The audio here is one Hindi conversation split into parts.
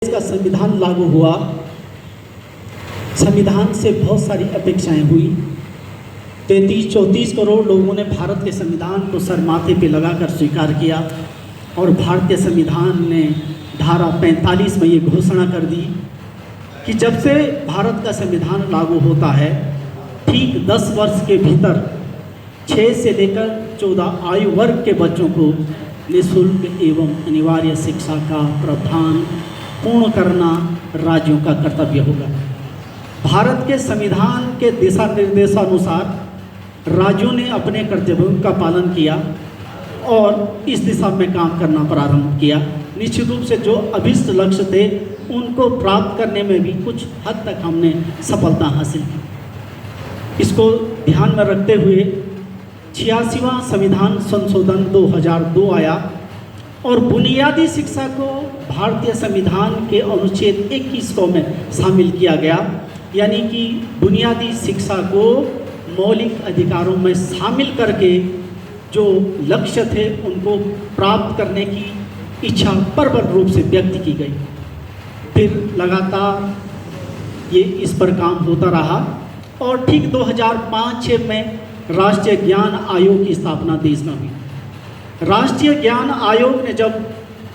देश का संविधान लागू हुआ, संविधान से बहुत सारी अपेक्षाएं हुई। 33-34 करोड़ लोगों ने भारत के संविधान को सर माथे पे लगाकर स्वीकार किया और भारतीय संविधान ने धारा 45 में ये घोषणा कर दी कि जब से भारत का संविधान लागू होता है, ठीक 10 वर्ष के भीतर 6 से लेकर 14 आयु वर्ग के बच्चों को निःशुल्क एवं अनिवार्य शिक्षा का प्रावधान पूर्ण करना राज्यों का कर्तव्य होगा। भारत के संविधान के दिशा निर्देशानुसार राज्यों ने अपने कर्तव्यों का पालन किया और इस दिशा में काम करना प्रारंभ किया। निश्चित रूप से जो अभिष्ट लक्ष्य थे उनको प्राप्त करने में भी कुछ हद तक हमने सफलता हासिल की। इसको ध्यान में रखते हुए 86वां संविधान संशोधन 2002 आया और बुनियादी शिक्षा को भारतीय संविधान के अनुच्छेद 21 में शामिल किया गया, यानी कि बुनियादी शिक्षा को मौलिक अधिकारों में शामिल करके जो लक्ष्य थे उनको प्राप्त करने की इच्छा प्रबल रूप से व्यक्त की गई। फिर लगातार ये इस पर काम होता रहा और ठीक 2005-06 में राष्ट्रीय ज्ञान आयोग की स्थापना देश में हुई। राष्ट्रीय ज्ञान आयोग ने जब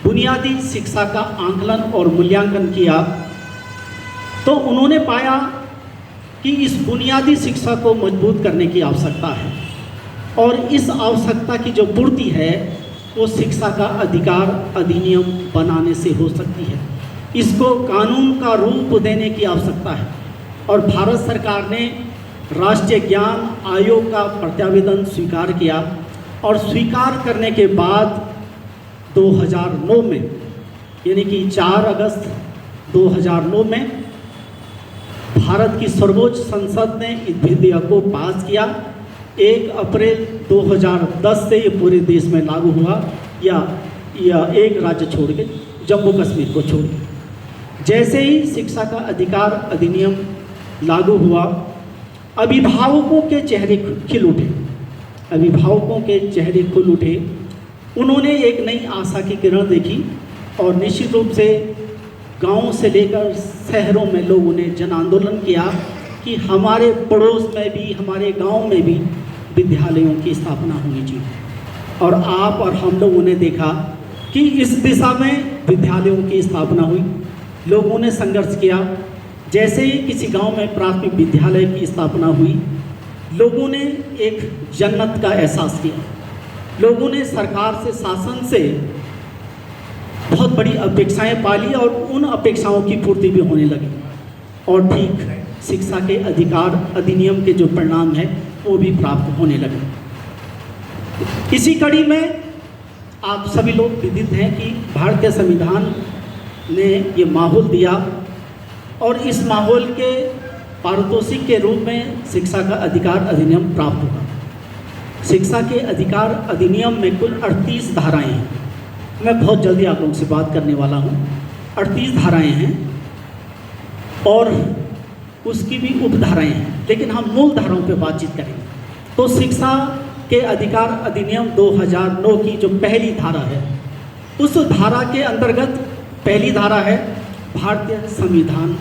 बुनियादी शिक्षा का आकलन और मूल्यांकन किया तो उन्होंने पाया कि इस बुनियादी शिक्षा को मजबूत करने की आवश्यकता है और इस आवश्यकता की जो पूर्ति है वो शिक्षा का अधिकार अधिनियम बनाने से हो सकती है। इसको कानून का रूप देने की आवश्यकता है और भारत सरकार ने राष्ट्रीय ज्ञान आयोग का प्रत्यावेदन स्वीकार किया और स्वीकार करने के बाद 2009 में, यानी कि 4 अगस्त 2009 में भारत की सर्वोच्च संसद ने इस विधेयक को पास किया। 1 अप्रैल 2010 से ये पूरे देश में लागू हुआ, या एक राज्य छोड़ के, जम्मू कश्मीर को छोड़ के। जैसे ही शिक्षा का अधिकार अधिनियम लागू हुआ, अभिभावकों के चेहरे खिल उठे, अभिभावकों के चेहरे खुल उठे। उन्होंने एक नई आशा की किरण देखी और निश्चित रूप से गांव से लेकर शहरों में लोगों ने जन आंदोलन किया कि हमारे पड़ोस में भी, हमारे गांव में भी विद्यालयों की स्थापना होनी चाहिए। और आप और हम लोगों ने देखा कि इस दिशा में विद्यालयों की स्थापना हुई। लोगों ने संघर्ष किया। जैसे ही किसी गांव में प्राथमिक विद्यालय की स्थापना हुई, लोगों ने एक जन्नत का एहसास किया। लोगों ने सरकार से, शासन से बहुत बड़ी अपेक्षाएं पाली और उन अपेक्षाओं की पूर्ति भी होने लगी और ठीक शिक्षा के अधिकार अधिनियम के जो परिणाम है वो भी प्राप्त होने लगे। इसी कड़ी में आप सभी लोग विदित हैं कि भारतीय संविधान ने ये माहौल दिया और इस माहौल के पारितोषिक के रूप में शिक्षा का अधिकार अधिनियम प्राप्त हुआ। शिक्षा के अधिकार अधिनियम में कुल 38 धाराएं हैं। मैं बहुत जल्दी आप लोगों से बात करने वाला हूँ। 38 धाराएं हैं और उसकी भी उपधाराएं हैं, लेकिन हम मूल धाराओं पर बातचीत करेंगे। तो शिक्षा के अधिकार अधिनियम 2009 की जो पहली धारा है, उस धारा के अंतर्गत पहली धारा है भारतीय संविधान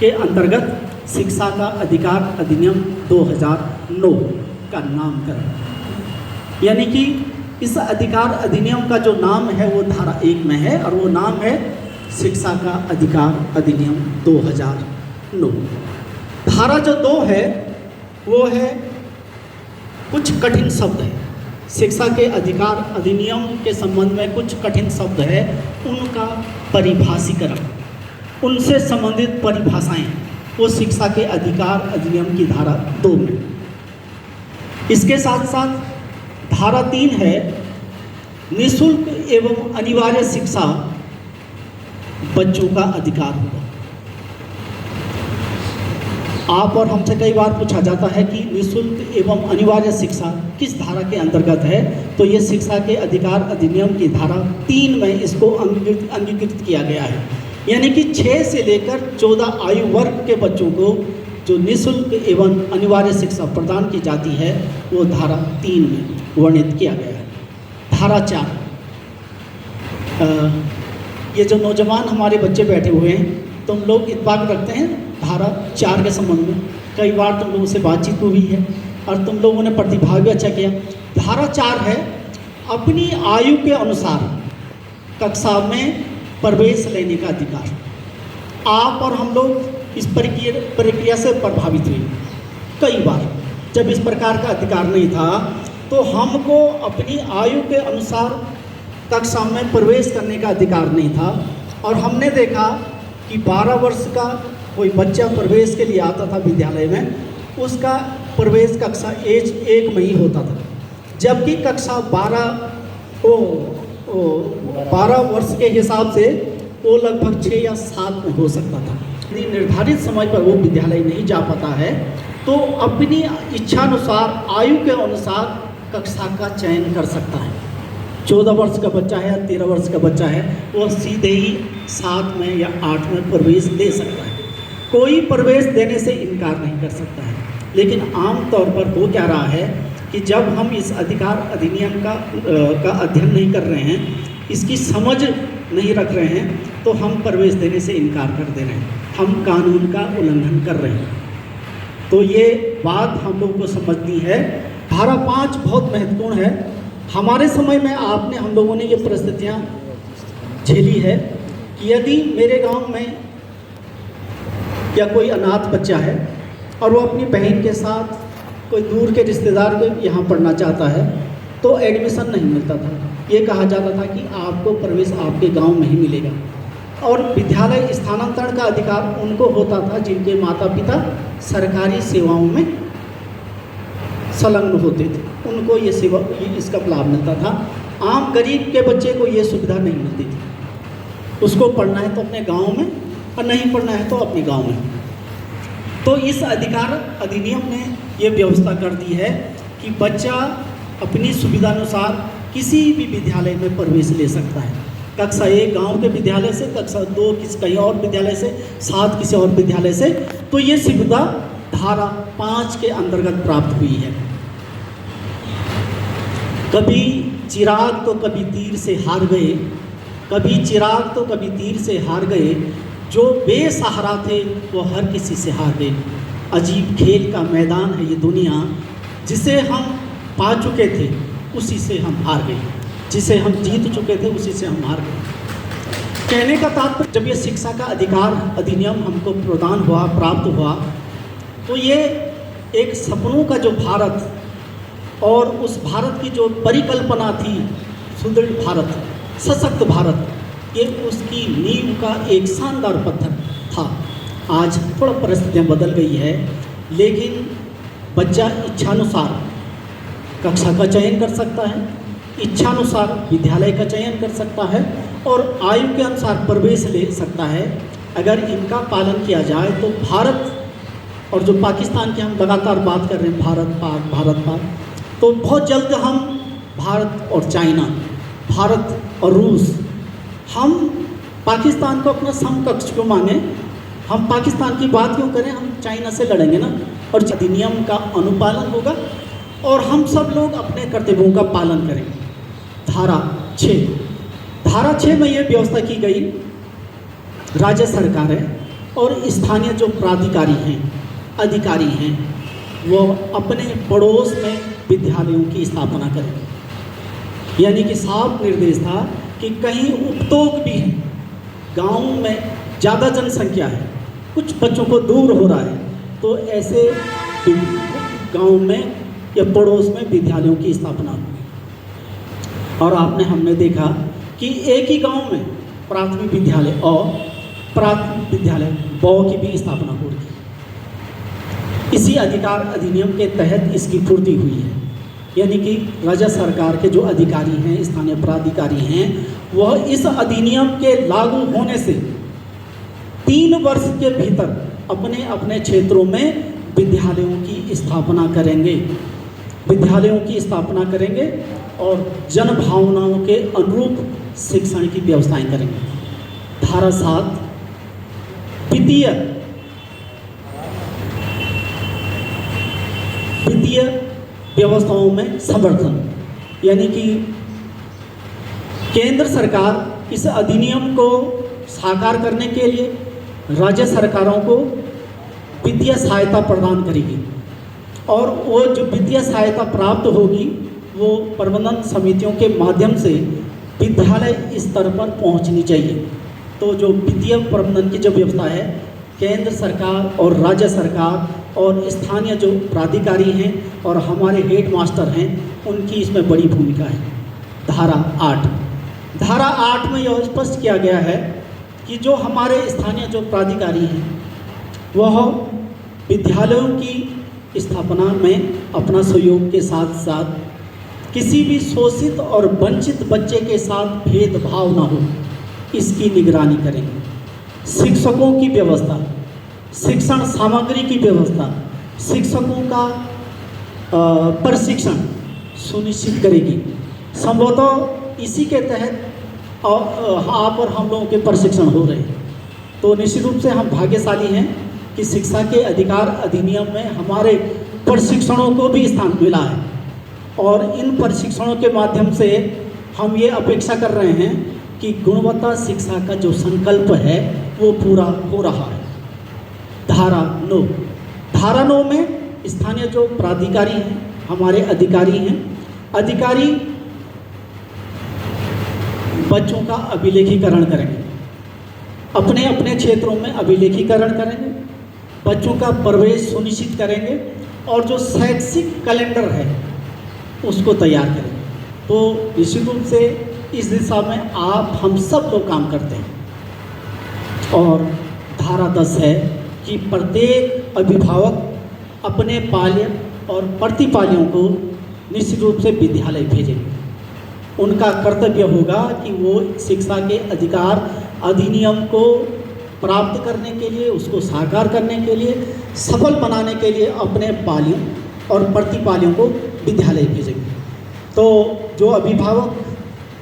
के अंतर्गत शिक्षा का अधिकार अधिनियम 2009 का नामकरण, यानी कि इस अधिकार अधिनियम का जो नाम है वो धारा 1 में है और वो नाम है शिक्षा का अधिकार अधिनियम 2009। धारा जो 2 है वो है कुछ कठिन शब्द है। शिक्षा के अधिकार अधिनियम के संबंध में कुछ कठिन शब्द है, उनका परिभाषीकरण, उनसे संबंधित परिभाषाएं वो शिक्षा के अधिकार अधिनियम की धारा 2 में। इसके साथ साथ धारा 3 है निःशुल्क एवं अनिवार्य शिक्षा बच्चों का अधिकार होगा। आप और हमसे कई बार पूछा जाता है कि निःशुल्क एवं अनिवार्य शिक्षा किस धारा के अंतर्गत है, तो ये शिक्षा के अधिकार अधिनियम की धारा 3 में इसको अंगीकृत किया गया है। यानी कि 6 से लेकर 14 आयु वर्ग के बच्चों को जो निःशुल्क एवं अनिवार्य शिक्षा प्रदान की जाती है वो धारा 3 में वर्णित किया गया है। धारा 4 ये जो नौजवान हमारे बच्चे बैठे हुए हैं, तुम लोग इत्तेफाक रखते हैं धारा 4 के संबंध में। कई बार तुम लोगों से बातचीत हुई है और तुम लोगों ने प्रतिभाग भी अच्छा किया। धारा 4 है अपनी आयु के अनुसार कक्षा में प्रवेश लेने का अधिकार। आप और हम लोग इस प्रक्रिया से प्रभावित हुए। कई बार जब इस प्रकार का अधिकार नहीं था तो हमको अपनी आयु के अनुसार कक्षा में प्रवेश करने का अधिकार नहीं था। और हमने देखा कि 12 वर्ष का कोई बच्चा प्रवेश के लिए आता था विद्यालय में, उसका प्रवेश कक्षा एज 1 में ही होता था, जबकि कक्षा 12 वर्ष के हिसाब से वो लगभग 6 या 7 में हो सकता था। यदि निर्धारित समय पर वो विद्यालय नहीं जा पाता है तो अपनी इच्छानुसार आयु के अनुसार कक्षा का चयन कर सकता है। 14 वर्ष का बच्चा है या 13 वर्ष का बच्चा है, वो सीधे ही 7 में या 8 में प्रवेश ले सकता है। कोई प्रवेश देने से इनकार नहीं कर सकता है। लेकिन आम तौर पर हो क्या रहा है कि जब हम इस अधिकार अधिनियम का अध्ययन नहीं कर रहे हैं, इसकी समझ नहीं रख रहे हैं, तो हम प्रवेश देने से इनकार कर दे रहे हैं, हम कानून का उल्लंघन कर रहे हैं। तो ये बात हम लोगों को समझनी है। धारा 5 बहुत महत्वपूर्ण है। हमारे समय में हम लोगों ने ये परिस्थितियाँ झेली है कि यदि मेरे गांव में या कोई अनाथ बच्चा है और वो अपनी बहन के साथ कोई दूर के रिश्तेदार के यहाँ पढ़ना चाहता है तो एडमिशन नहीं मिलता था। ये कहा जाता था कि आपको प्रवेश आपके गांव में ही मिलेगा। और विद्यालय स्थानांतरण का अधिकार उनको होता था जिनके माता पिता सरकारी सेवाओं में संलग्न होते थे, उनको इसका लाभ मिलता था। आम गरीब के बच्चे को ये सुविधा नहीं मिलती थी। उसको पढ़ना है तो अपने गांव में और नहीं पढ़ना है तो अपने गांव में। तो इस अधिकार अधिनियम ने ये व्यवस्था कर दी है कि बच्चा अपनी सुविधानुसार किसी भी विद्यालय में प्रवेश ले सकता है। कक्षा 1 गांव के विद्यालय से, कक्षा 2 कहीं और विद्यालय से, 7 किसी और विद्यालय से। तो ये सुविधा धारा 5 के अंतर्गत प्राप्त हुई है। कभी चिराग तो कभी तीर से हार गए, कभी चिराग तो कभी तीर से हार गए, जो बेसहारा थे वो हर किसी से हार गए। अजीब खेल का मैदान है ये दुनिया, जिसे हम पा चुके थे उसी से हम हार गए, जिसे हम जीत चुके थे उसी से हम हार गए। कहने का तात्पर्य, जब ये शिक्षा का अधिकार अधिनियम हमको प्रदान हुआ, प्राप्त हुआ, तो ये एक सपनों का जो भारत और उस भारत की जो परिकल्पना थी, सुदृढ़ भारत, सशक्त भारत, ये उसकी नींव का एक शानदार पत्थर था। आज थोड़ा परिस्थितियाँ बदल गई है, लेकिन बच्चा इच्छानुसार कक्षा का चयन कर सकता है, इच्छानुसार विद्यालय का चयन कर सकता है और आयु के अनुसार प्रवेश ले सकता है। अगर इनका पालन किया जाए तो भारत और जो पाकिस्तान की हम लगातार बात कर रहे हैं, भारत पाक, तो बहुत जल्द हम भारत और चाइना, भारत और रूस, हम पाकिस्तान को अपना समकक्ष क्यों माने? हम पाकिस्तान की बात क्यों करें? हम चाइना से लड़ेंगे ना। और अधिनियम का अनुपालन होगा और हम सब लोग अपने कर्तव्यों का पालन करेंगे। धारा 6 में ये व्यवस्था की गई, राज्य सरकारें और स्थानीय जो प्राधिकारी हैं, अधिकारी हैं, वो अपने पड़ोस में विद्यालयों की स्थापना करें। यानी कि साफ निर्देश था कि कहीं उपतोग भी है, गांव में ज़्यादा जनसंख्या है, कुछ बच्चों को दूर हो रहा है, तो ऐसे गांव में या पड़ोस में विद्यालयों की स्थापना हुई। और हमने देखा कि एक ही गांव में प्राथमिक विद्यालय और प्राथमिक विद्यालय बौ की भी स्थापना हो रही। इसी अधिकार अधिनियम के तहत इसकी पूर्ति हुई है। यानी कि राज्य सरकार के जो अधिकारी हैं, स्थानीय प्राधिकारी हैं, वह इस अधिनियम के लागू होने से 3 वर्ष के भीतर अपने अपने क्षेत्रों में विद्यालयों की स्थापना करेंगे और जन भावनाओं के अनुरूप शिक्षण की व्यवस्थाएं करेंगे। धारा 7 वित्तीय व्यवस्थाओं में समर्थन, यानी कि केंद्र सरकार इस अधिनियम को साकार करने के लिए राज्य सरकारों को वित्तीय सहायता प्रदान करेगी और वो जो वित्तीय सहायता प्राप्त होगी वो प्रबंधन समितियों के माध्यम से विद्यालय स्तर पर पहुंचनी चाहिए। तो जो वित्तीय प्रबंधन की जो व्यवस्था है, केंद्र सरकार और राज्य सरकार और स्थानीय जो प्राधिकारी हैं और हमारे हेड मास्टर हैं, उनकी इसमें बड़ी भूमिका है। धारा 8 में यह स्पष्ट किया गया है कि जो हमारे स्थानीय जो प्राधिकारी हैं वह विद्यालयों की स्थापना में अपना सहयोग के साथ साथ किसी भी शोषित और वंचित बच्चे के साथ भेदभाव न हो, इसकी निगरानी करेंगे। शिक्षकों की व्यवस्था, शिक्षण सामग्री की व्यवस्था, शिक्षकों का प्रशिक्षण सुनिश्चित करेगी। संभवतः इसी के तहत यहाँ पर हम लोगों के प्रशिक्षण हो रहे हैं। तो निश्चित रूप से हम भाग्यशाली हैं कि शिक्षा के अधिकार अधिनियम में हमारे प्रशिक्षणों को भी स्थान मिला है और इन प्रशिक्षणों के माध्यम से हम ये अपेक्षा कर रहे हैं कि गुणवत्ता शिक्षा का जो संकल्प है वो पूरा हो रहा है। धारा 9 में स्थानीय जो प्राधिकारी हैं, हमारे अधिकारी हैं, अधिकारी बच्चों का अभिलेखीकरण करेंगे, अपने अपने क्षेत्रों में अभिलेखीकरण करेंगे, बच्चों का प्रवेश सुनिश्चित करेंगे और जो शैक्षिक कैलेंडर है उसको तैयार करेंगे। तो निश्चित रूप से इस दिशा में हम सब लोग काम करते हैं। और धारा 10 है कि प्रत्येक अभिभावक अपने पाल्य और प्रतिपाल्यों को निश्चित रूप से विद्यालय भेजेंगे। उनका कर्तव्य होगा कि वो शिक्षा के अधिकार अधिनियम को प्राप्त करने के लिए, उसको साकार करने के लिए, सफल बनाने के लिए अपने पालियों और प्रतिपालियों को विद्यालय भेजेंगे। तो जो अभिभावक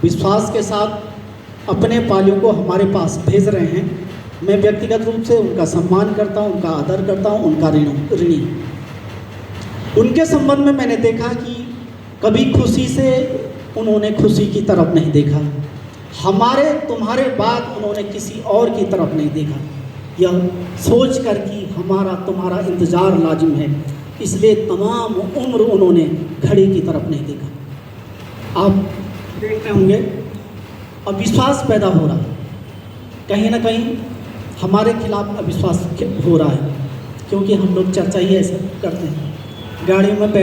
विश्वास के साथ अपने पालियों को हमारे पास भेज रहे हैं, मैं व्यक्तिगत रूप से उनका सम्मान करता हूं, उनका आदर करता हूं, उनका ऋणी। उनके संबंध में मैंने देखा कि कभी खुशी से उन्होंने खुशी की तरफ नहीं देखा, तुम्हारे बाद उन्होंने किसी और की तरफ नहीं देखा, यह सोच कर कि हमारा तुम्हारा इंतज़ार लाजिम है, इसलिए तमाम उम्र उन्होंने घड़ी की तरफ नहीं देखा। आप देखते होंगे अविश्वास पैदा हो रहा है, कहीं ना कहीं हमारे खिलाफ अविश्वास हो रहा है, क्योंकि हम लोग चर्चा ही ऐसा करते हैं। गाड़ी में बैठ